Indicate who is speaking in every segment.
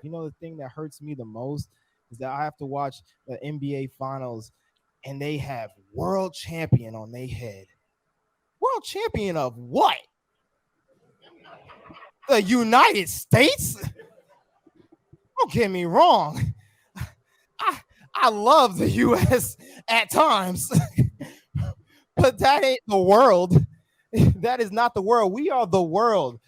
Speaker 1: You know, the thing that hurts me the most is that I have to watch the NBA finals and they have world champion on their head. World champion of what? The United States? Don't get me wrong. I I love the US at times, but that ain't the world. That is not the world. We are the world.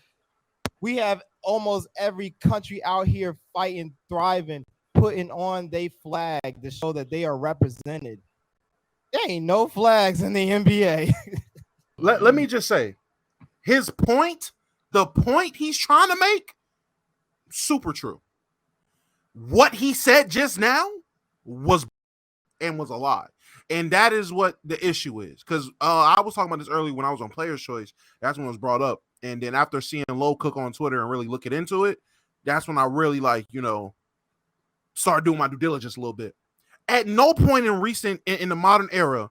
Speaker 1: We have almost every country out here fighting, thriving, putting on their flag to show that they are represented. There ain't no flags in the NBA.
Speaker 2: Let me just say, his point, the point he's trying to make, super true. What he said just now was a lie. And that is what the issue is. Because I was talking about this earlier when I was on Player's Choice. That's when it was brought up. And then after seeing Low Cook on Twitter and really looking into it, that's when I really started doing my due diligence a little bit. At no point in the modern era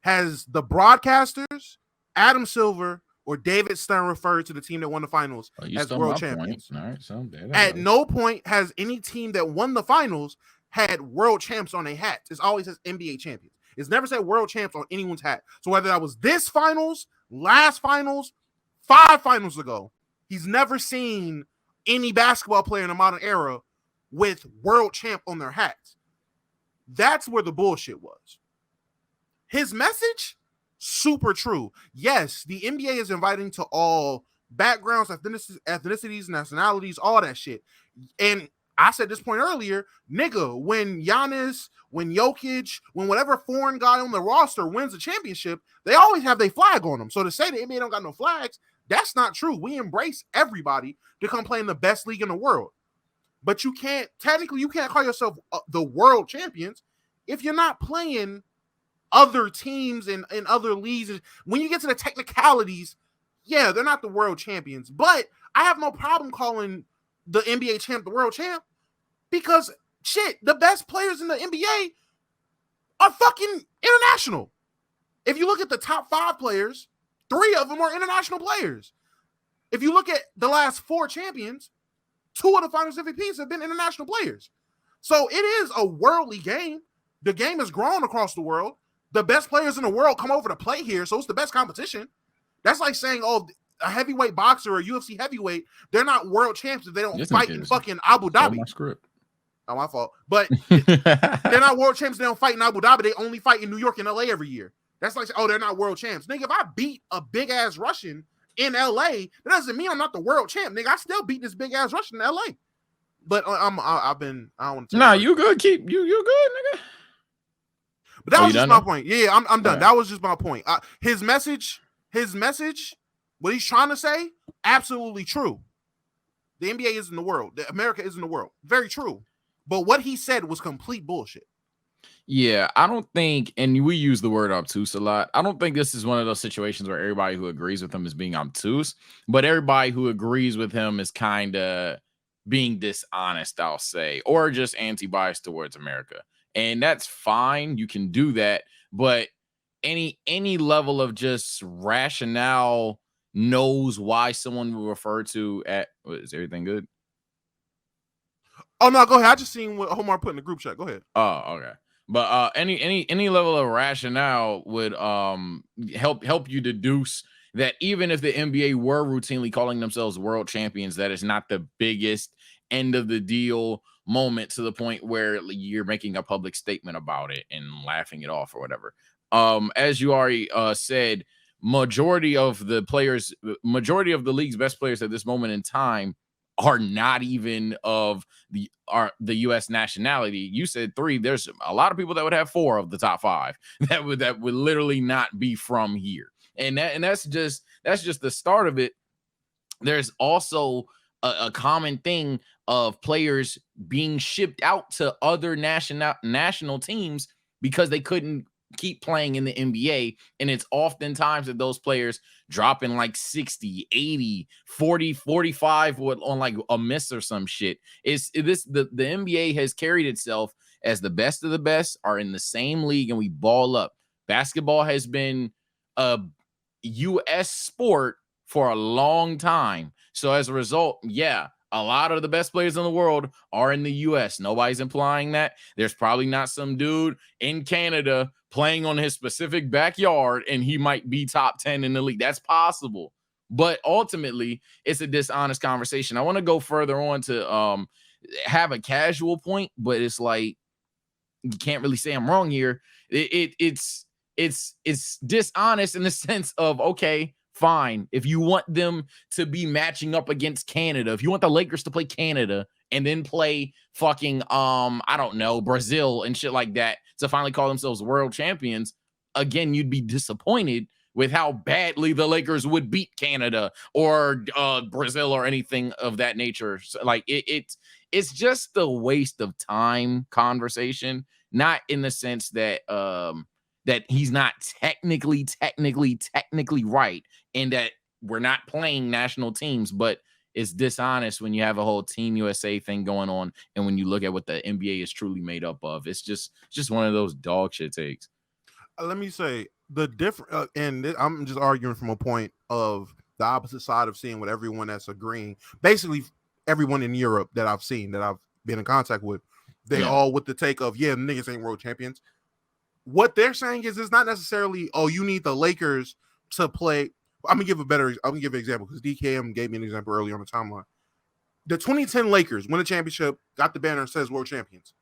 Speaker 2: has the broadcasters, Adam Silver or David Stern, referred to the team that won the finals as world champions.
Speaker 3: All right, so
Speaker 2: At no point has any team that won the finals had world champs on their hats. It always says NBA champions. It's never said world champs on anyone's hat. So whether that was this finals, last finals, 5 finals ago, he's never seen any basketball player in the modern era with world champ on their hats. That's where the bullshit was. His message, super true. Yes, the NBA is inviting to all backgrounds, ethnicities, nationalities, all that shit. And I said this point earlier, nigga, when Giannis, when Jokic, when whatever foreign guy on the roster wins a championship, they always have their flag on them. So to say the NBA don't got no flags, that's not true. We embrace everybody to come play in the best league in the world. But you can't call yourself the world champions if you're not playing other teams and other leagues. When you get to the technicalities, yeah, they're not the world champions. But I have no problem calling the NBA champ the world champ because shit, the best players in the NBA are fucking international. If you look at the top 5 players, 3 of them are international players. If you look at the last 4 champions, 2 of the finals MVPs have been international players. So it is a worldly game. The game has grown across the world. The best players in the world come over to play here, so it's the best competition. That's like saying, oh, a heavyweight boxer or a UFC heavyweight, they're not world champs if they don't fight in fucking Abu Dhabi.
Speaker 3: My script.
Speaker 2: Oh, my fault. But they're not world champs. They don't fight in Abu Dhabi. They only fight in New York and LA every year. That's like, oh, they're not world champs. Nigga, if I beat a big ass Russian in LA, that doesn't mean I'm not the world champ. Nigga, I still beat this big ass Russian in LA. But I don't want to.
Speaker 3: Nah, you good. You good, nigga.
Speaker 2: But that was just my point. Yeah, I'm done.
Speaker 3: Right.
Speaker 2: That was just my point. His message, what he's trying to say, absolutely true. The NBA is in the world. America is in the world. Very true. But what he said was complete bullshit.
Speaker 3: Yeah, I don't think, and we use the word obtuse a lot. I don't think this is one of those situations where everybody who agrees with him is being obtuse, but everybody who agrees with him is kind of being dishonest, I'll say, or just anti-biased towards America. And that's fine. You can do that, but any level of just rationale knows why someone will refer to at is everything good?
Speaker 2: Oh no, go ahead. I just seen what Omar put in the group chat. Go ahead.
Speaker 3: Oh, okay. But any level of rationale would help you deduce that even if the NBA were routinely calling themselves world champions, that is not the biggest end of the deal moment to the point where you're making a public statement about it and laughing it off or whatever. As you already said, majority of the league's best players at this moment in time are not even of the U.S. nationality. You said 3. There's a lot of people that would have 4 of the top 5 that would literally not be from here, and that's just the start of it. There's also a common thing of players being shipped out to other national teams because they couldn't keep playing in the NBA, and it's oftentimes that those players dropping like 60, 80, 40, 45 on like a miss or some shit. The NBA has carried itself as the best of the best are in the same league and we ball up. Basketball has been a US sport for a long time. So as a result, yeah, A lot of the best players in the world are in the US. Nobody's implying that. There's probably not some dude in Canada playing on his specific backyard and he might be top 10 in the league. That's possible. But ultimately, it's a dishonest conversation. I want to go further on to have a casual point, but it's like you can't really say I'm wrong here. It's dishonest in the sense of, okay, fine. If you want them to be matching up against Canada, if you want the Lakers to play Canada and then play fucking I don't know, Brazil and shit like that to finally call themselves world champions, again, you'd be disappointed with how badly the Lakers would beat Canada or Brazil or anything of that nature. So, like it's just a waste of time conversation, not in the sense that that he's not technically right and that we're not playing national teams, but it's dishonest when you have a whole Team USA thing going on and when you look at what the NBA is truly made up of. It's just one of those dog shit takes.
Speaker 2: Let me say the different, I'm just arguing from a point of the opposite side of seeing what everyone that's agreeing. Basically, everyone in Europe that I've seen, that I've been in contact with, they all with the take of, yeah, niggas ain't world champions. What they're saying is it's not necessarily, oh, you need the Lakers to play. I'm gonna give an example because DKM gave me an example earlier on the timeline. The 2010 Lakers win a championship, got the banner, says world champions,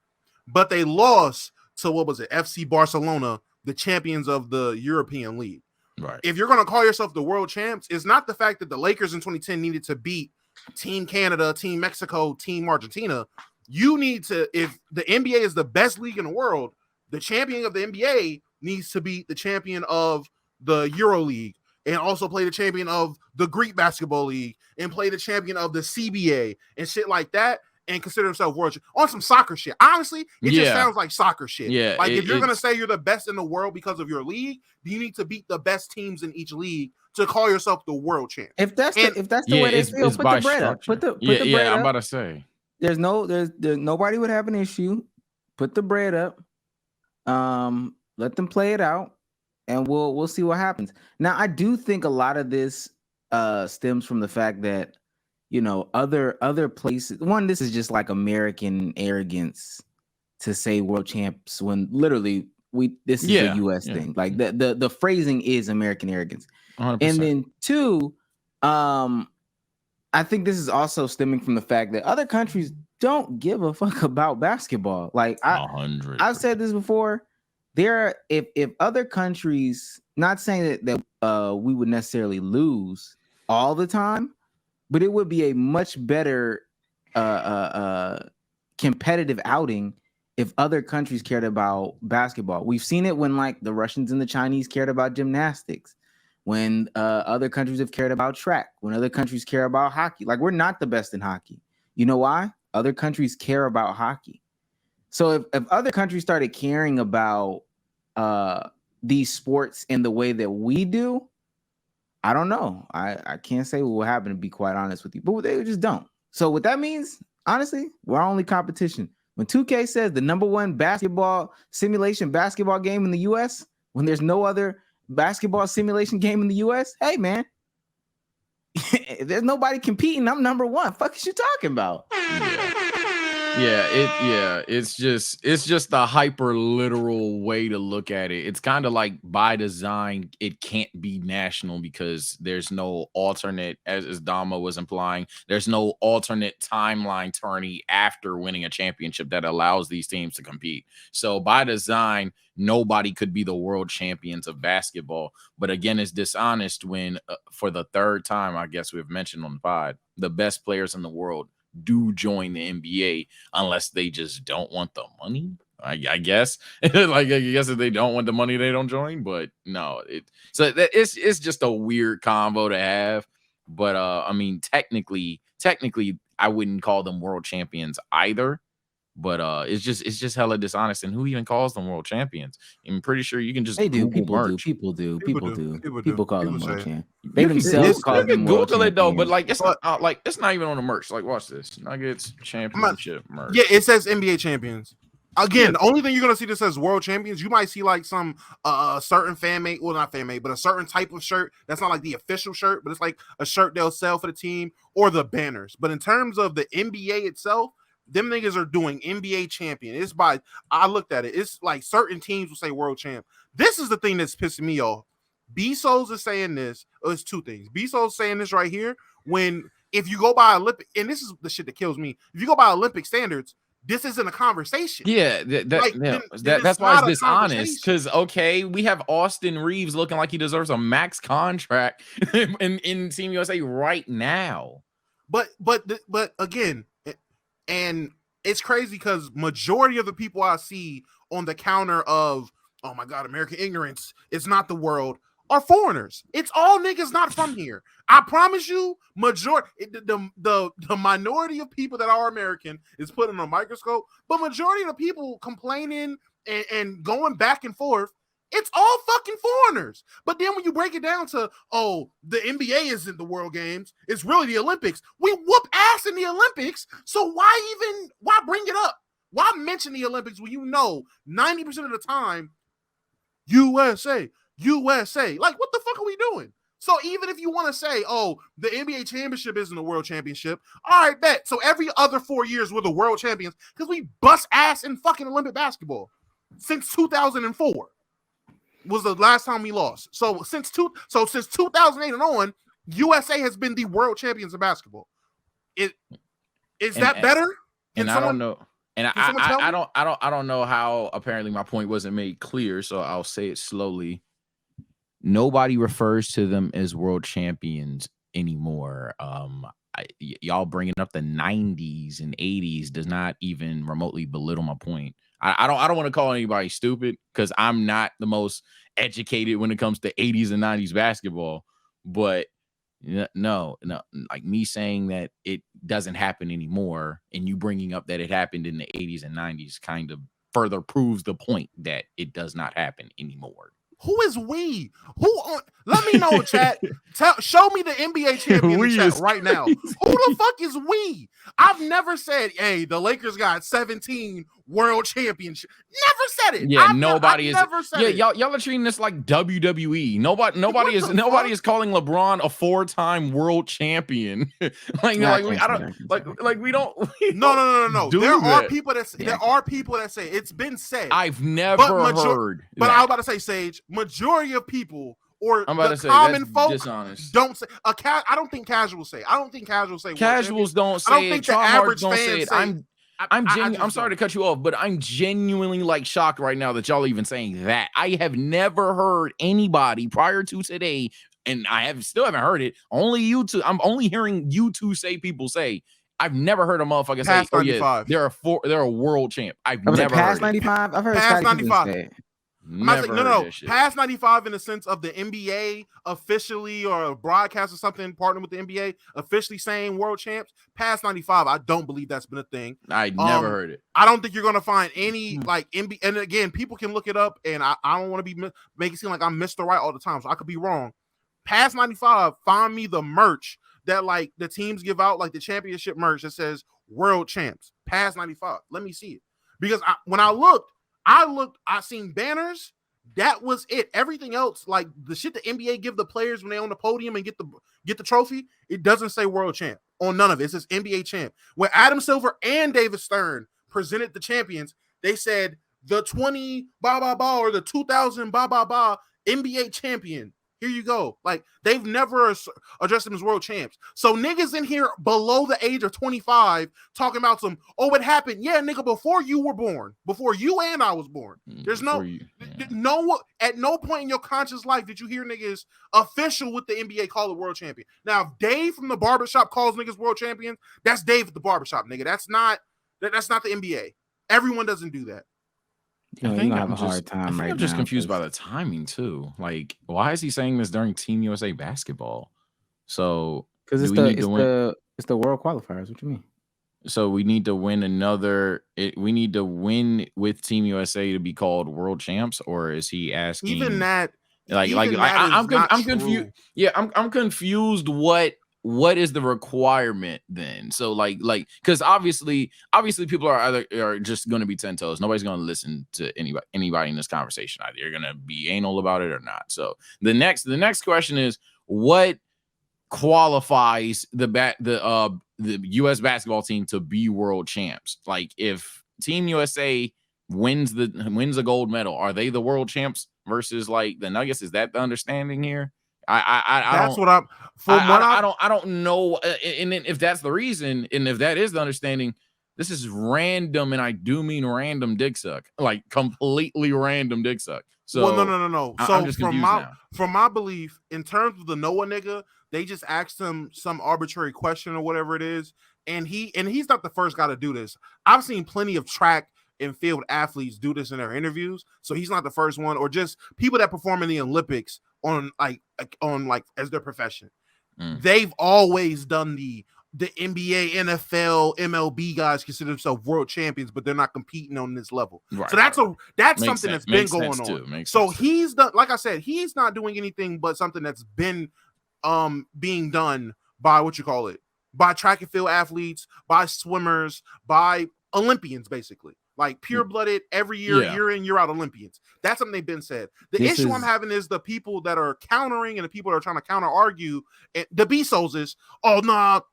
Speaker 2: but they lost to what was it, FC Barcelona, the champions of the European League.
Speaker 3: Right.
Speaker 2: If you're gonna call yourself the world champs, it's not the fact that the Lakers in 2010 needed to beat Team Canada, Team Mexico, Team Argentina. You need to, if the NBA is the best league in the world, the champion of the NBA needs to beat the champion of the Euro League and also play the champion of the Greek Basketball League and play the champion of the CBA and shit like that and consider himself world on some soccer shit. Honestly, it just sounds like soccer shit.
Speaker 3: Yeah,
Speaker 2: like if you're going to say you're the best in the world because of your league, you need to beat the best teams in each league to call yourself the world champ.
Speaker 4: If that's the way they feel, put the bread up. Put the bread up.
Speaker 3: I'm about to say.
Speaker 4: There's nobody would have an issue. Put the bread up. Let them play it out, and we'll see what happens. Now, I do think a lot of this stems from the fact that, you know, other places. One, this is just like American arrogance to say world champs when literally this is a US thing. Like the phrasing is American arrogance.
Speaker 3: 100%.
Speaker 4: And then two, I think this is also stemming from the fact that other countries don't give a fuck about basketball. Like I've said this before. If other countries, not saying that we would necessarily lose all the time, but it would be a much better competitive outing if other countries cared about basketball. We've seen it when like the Russians and the Chinese cared about gymnastics, when other countries have cared about track, when other countries care about hockey. Like we're not the best in hockey. You know why? Other countries care about hockey. So if other countries started caring about these sports in the way that we do, I don't know. I can't say what will happen, to be quite honest with you, but they just don't. So what that means, honestly, we're our only competition. When 2K says the number one basketball simulation basketball game in the US, when there's no other basketball simulation game in the US, hey man, there's nobody competing. I'm number one. Fuck is you talking about?
Speaker 3: It's just a hyper literal way to look at it. It's kind of like by design, it can't be national because there's no alternate, as Dama was implying, there's no alternate timeline tourney after winning a championship that allows these teams to compete. So by design, nobody could be the world champions of basketball. But again, it's dishonest when for the third time, I guess we've mentioned on the pod, the best players in the world do join the NBA unless they just don't want the money. I guess like I guess if they don't want the money, they don't join. But no, it's just a weird combo to have. But I mean, technically, I wouldn't call them world champions either. But it's just hella dishonest. And who even calls them world champions? I'm pretty sure you can just
Speaker 4: Google
Speaker 3: merch.
Speaker 4: People call them world champions. They
Speaker 3: You
Speaker 4: themselves call them world
Speaker 3: Google it though, but
Speaker 4: champions.
Speaker 3: it's not even on the merch. Like watch this Nuggets championship merch.
Speaker 2: Yeah, it says NBA champions. Again, the only thing you're gonna see that says world champions, you might see like some certain fan made, well not fan made, but a certain type of shirt that's not like the official shirt, but it's like a shirt they'll sell for the team or the banners. But in terms of the NBA itself, them niggas are doing NBA champion. It's by I looked at it. It's like certain teams will say world champ. This is the thing that's pissing me off. B-Souls is saying this. Oh, it's two things. B-Souls saying this right here. When if you go by Olympic, and this is the shit that kills me. If you go by Olympic standards, this isn't a conversation.
Speaker 3: Yeah, that's why it's dishonest. Because okay, we have Austin Reeves looking like he deserves a max contract in Team USA right now.
Speaker 2: But again, and it's crazy because majority of the people I see on the counter of, oh my God, American ignorance, it's not the world, are foreigners. It's all niggas not from here. I promise you, the minority of people that are American is put in a microscope, but majority of the people complaining and going back and forth, it's all fucking foreigners. But then when you break it down to, oh, the NBA isn't the World Games, it's really the Olympics. We whoop ass in the Olympics, so why bring it up? Why mention the Olympics when you know 90% of the time, USA. Like, what the fuck are we doing? So even if you want to say, oh, the NBA championship isn't a world championship, all right, bet. So every other 4 years we're the world champions because we bust ass in fucking Olympic basketball since 2004 was the last time we lost. So since 2008 and on, USA has been the world champions of basketball. Is that better?
Speaker 3: And I don't know. And I don't know how. Apparently, my point wasn't made clear, so I'll say it slowly. Nobody refers to them as world champions anymore. Y'all bringing up the 90s and 80s does not even remotely belittle my point. I don't want to call anybody stupid because I'm not the most educated when it comes to 80s and 90s basketball. But no, like me saying that it doesn't happen anymore and you bringing up that it happened in the 80s and 90s kind of further proves the point that it does not happen anymore.
Speaker 2: Who is we? Let me know, chat. Show me the NBA champion in chat right now. Who the fuck is we? I've never said, hey, the Lakers got 17 world championships. Never said it.
Speaker 3: Yeah, nobody is. Yeah, y'all are treating this like WWE. Nobody is calling LeBron a 4-time world champion. we don't.
Speaker 2: No. There are people that say it's been said.
Speaker 3: I've never heard.
Speaker 2: But I was about to say, Sage, majority of people or
Speaker 3: I'm about
Speaker 2: the
Speaker 3: to say
Speaker 2: common folk
Speaker 3: dishonest.
Speaker 2: Don't say I don't think casuals say. I don't think casuals say.
Speaker 3: Casuals don't say. I don't think the average fan say it. I'm sorry to cut you off, but I'm genuinely like shocked right now that y'all even saying that. I have never heard anybody prior to today, and still haven't heard it. Only you two. I'm only hearing you two people say. I've never heard a motherfucker say, "Oh yeah, they're a world champ." I've never
Speaker 4: past
Speaker 3: heard
Speaker 4: 95. I've heard
Speaker 2: past 95.
Speaker 3: No.
Speaker 2: Past 95 in the sense of the NBA officially or a broadcast or something partnering with the NBA officially saying world champs. Past 95, I don't believe that's been a thing.
Speaker 3: I never heard it.
Speaker 2: I don't think you're gonna find any like NBA. And again, people can look it up, and I don't want to make it seem like I'm Mr. Right all the time, so I could be wrong. Past 95, find me the merch that like the teams give out, like the championship merch that says world champs. Past 95, let me see it because when I looked, I seen banners. That was it. Everything else, like the shit the NBA give the players when they on the podium and get the trophy, it doesn't say world champ on none of it. It says NBA champ. When Adam Silver and David Stern presented the champions, they said the 20 or the 2000 NBA champion. Here you go. Like they've never addressed them as world champs. So niggas in here below the age of 25 talking about some, oh, it happened. Yeah, nigga, before you were born, before you and I was born. There's at no point in your conscious life did you hear niggas official with the NBA call it world champion. Now, if Dave from the barbershop calls niggas world champions, that's Dave at the barbershop, nigga. That's not the NBA. Everyone doesn't do that.
Speaker 4: You're gonna have a hard time right now.
Speaker 3: I'm just confused by the timing too. Like, why is he saying this during Team USA basketball? So
Speaker 4: because it's the world qualifiers. What you mean?
Speaker 3: So we need to win we need to win with Team USA to be called world champs, or is he asking
Speaker 2: even that?
Speaker 3: I'm confused. Yeah, I'm confused. What what is the requirement then? So like because obviously people are just going to be 10 toes. Nobody's going to listen to anybody in this conversation either. You're going to be anal about it or not. So the next question is, what qualifies the US basketball team to be world champs? Like, if Team USA wins a gold medal, are they the world champs versus like the Nuggets? Is that the understanding here? I don't know. And then if that's the reason, and if that is the understanding, this is random, and I do mean random dick suck, like completely random dick suck. So
Speaker 2: well, no. So
Speaker 3: I'm just
Speaker 2: from my belief, in terms of the Noah nigga, they just asked him some arbitrary question or whatever it is, and he's not the first guy to do this. I've seen plenty of track and field athletes do this in their interviews, so he's not the first one, or just people that perform in the Olympics on as their profession. They've always done the NBA, NFL, MLB guys consider themselves world champions, but they're not competing on this level. Right, so that's something that's been going on. So he's done, like I said, he's not doing anything but something that's been being done by by track and field athletes, by swimmers, by Olympians, basically. Like pure-blooded, every year in, year out Olympians. That's something they've been said. The issue I'm having is the people that are countering and the people that are trying to counter-argue. The Bezos is, not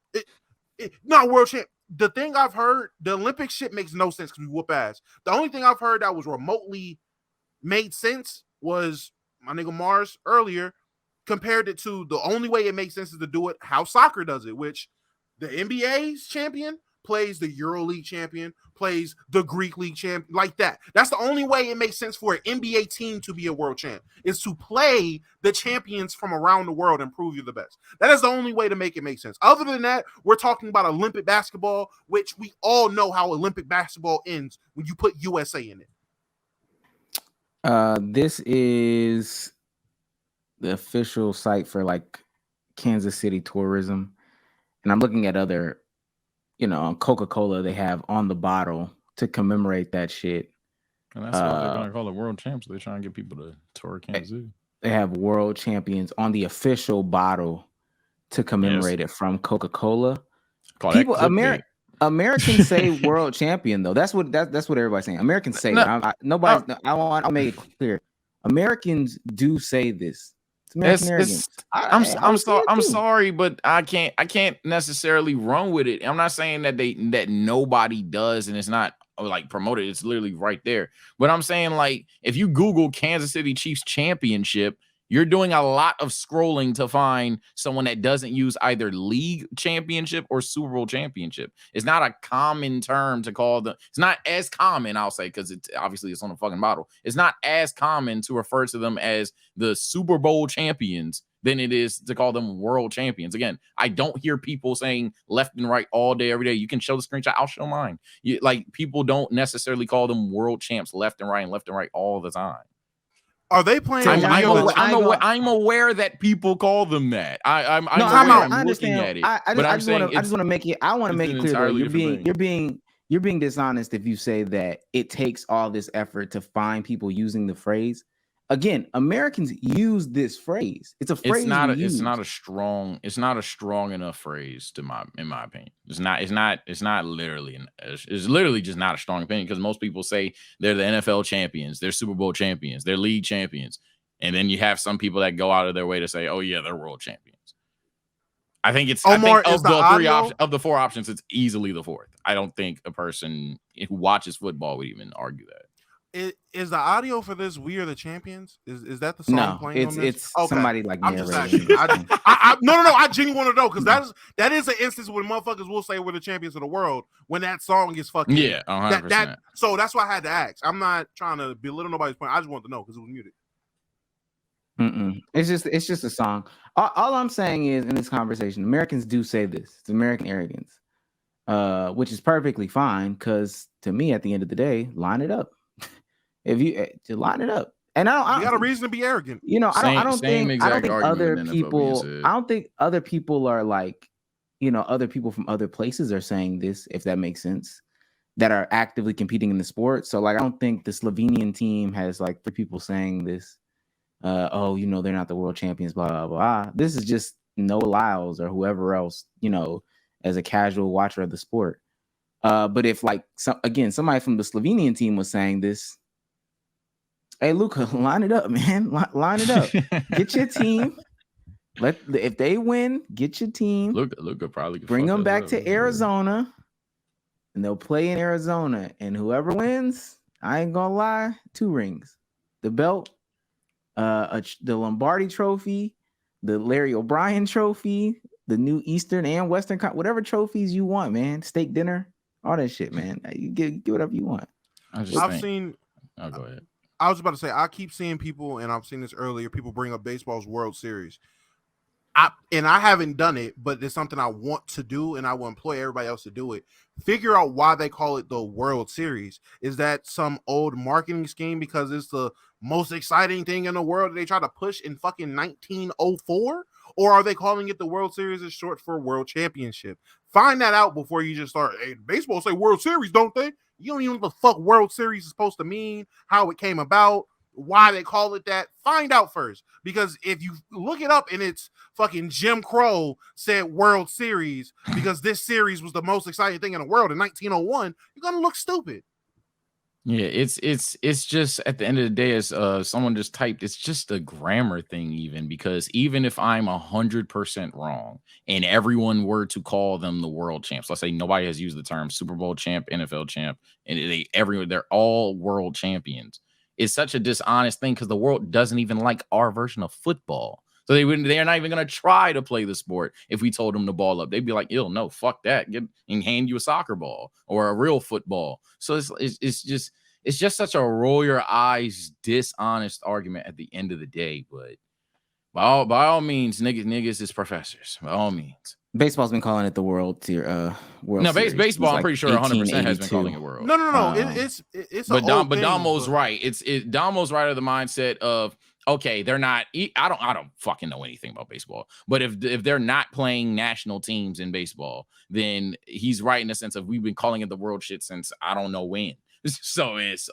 Speaker 2: world champ. The thing I've heard, the Olympic shit makes no sense because we whoop ass. The only thing I've heard that was remotely made sense was my nigga Mars earlier compared it to the only way it makes sense is to do it how soccer does it, which the NBA's champion plays the EuroLeague champion, plays the Greek League champion, like that. That's the only way it makes sense for an NBA team to be a world champ, is to play the champions from around the world and prove you're the best. That is the only way to make it make sense. Other than that, we're talking about Olympic basketball, which we all know how Olympic basketball ends when you put USA in it.
Speaker 4: This is the official site for like Kansas City tourism. And I'm looking at other, on Coca-Cola, they have on the bottle to commemorate that shit.
Speaker 3: And that's why they're going to call it world champs. They're trying to get people to tour Kansas City.
Speaker 4: They have world champions on the official bottle to commemorate it from Coca-Cola. People, Americans say world champion though. That's what everybody's saying. Americans say it. I'll make it clear. Americans do say this.
Speaker 3: I'm sorry, but I can't necessarily run with it. I'm not saying that nobody does and it's not like promoted. It's literally right there. But I'm saying, like, if you Google Kansas City Chiefs championship, you're doing a lot of scrolling to find someone that doesn't use either league championship or Super Bowl championship. It's not a common term to call them. It's not as common, I'll say, because it's obviously it's on a fucking bottle. It's not as common to refer to them as the Super Bowl champions than it is to call them world champions. Again, I don't hear people saying left and right all day, every day. You can show the screenshot. I'll show mine. People don't necessarily call them world champs left and right all the time.
Speaker 2: Are they playing?
Speaker 3: I'm aware that people call them that. I'm looking at it.
Speaker 4: I just want to make it. I want to make it clear though, you're being dishonest if you say that it takes all this effort to find people using the phrase. Again, Americans use this phrase. It's a phrase. It's not a strong enough phrase in my opinion. It's literally just not a strong opinion, because most people say they're the NFL champions, they're Super Bowl champions, they're league champions. And then you have some people that go out of their way to say, oh yeah, they're world champions. I think it's of the four options, it's easily the fourth. I don't think a person who watches football would even argue that.
Speaker 2: Is the audio for this "We Are the Champions"? Is that the song playing?
Speaker 4: It's okay. Somebody like
Speaker 2: I'm just asking. No. I genuinely want to know, because that is an instance when motherfuckers will say we're the champions of the world when that song is fucking
Speaker 3: 100%.
Speaker 2: So that's why I had to ask. I'm not trying to belittle nobody's point. I just want to know because it was muted.
Speaker 4: It's just a song. All I'm saying is, in this conversation, Americans do say this. It's American arrogance, which is perfectly fine, because to me, at the end of the day, line it up. If you to line it up, and I
Speaker 2: got a reason to be arrogant.
Speaker 4: I don't think other people are like, other people from other places are saying this, if that makes sense, that are actively competing in the sport. So like, I don't think the Slovenian team has like 3 people saying this. They're not the world champions, blah blah blah. This is just Noah Lyles or whoever else, as a casual watcher of the sport. But if somebody from the Slovenian team was saying this, hey Luka, line it up, man. Line it up. Get your team. If they win, get your team.
Speaker 3: Luka probably could
Speaker 4: bring
Speaker 3: fuck
Speaker 4: them
Speaker 3: us
Speaker 4: back
Speaker 3: up.
Speaker 4: to Arizona, and they'll play in Arizona. And whoever wins, I ain't gonna lie, 2 rings, the belt, the Lombardi Trophy, the Larry O'Brien Trophy, the new Eastern and Western, whatever trophies you want, man. Steak dinner, all that shit, man. You get whatever you want.
Speaker 2: I've seen.
Speaker 3: Oh, go ahead.
Speaker 2: I was about to say, I keep seeing people, and I've seen this earlier. People bring up baseball's World Series. I haven't done it, but it's something I want to do, and I will employ everybody else to do it. Figure out why they call it the World Series. Is that some old marketing scheme because it's the most exciting thing in the world that they try to push in fucking 1904? Or are they calling it the World Series as short for World Championship? Find that out before you just start. Hey, baseball say World Series, don't they? You don't even know what the fuck World Series is supposed to mean, how it came about, why they call it that. Find out first, because if you look it up and it's fucking Jim Crow said World Series because this series was the most exciting thing in the world in 1901, you're gonna look stupid.
Speaker 3: Yeah, it's just at the end of the day, as someone just typed, it's just a grammar thing, because even if I'm 100% wrong and everyone were to call them the world champs, let's say nobody has used the term Super Bowl champ, NFL champ, and they're all world champions. It's such a dishonest thing because the world doesn't even like our version of football. So they're not even going to try to play the sport if we told them to ball up. They'd be like, "Ew, no, fuck that. Get and hand you a soccer ball or a real football." So it's just such a roll your eyes, dishonest argument at the end of the day. But by all means, niggas is professors. By all means.
Speaker 4: Baseball's been calling it the World Series.
Speaker 3: No, baseball. I'm pretty sure 100% has been calling it World.
Speaker 2: No. It's
Speaker 3: but Damo's right. Damo's right of the mindset of, okay, they're not. I don't fucking know anything about baseball. But if they're not playing national teams in baseball, then he's right in the sense of we've been calling it the world shit since I don't know when. So it's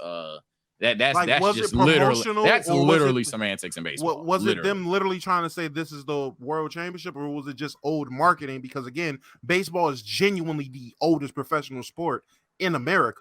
Speaker 3: that's
Speaker 2: like,
Speaker 3: that's just literally semantics in baseball.
Speaker 2: Was it them literally trying to say this is the World Championship, or was it just old marketing? Because again, baseball is genuinely the oldest professional sport in America.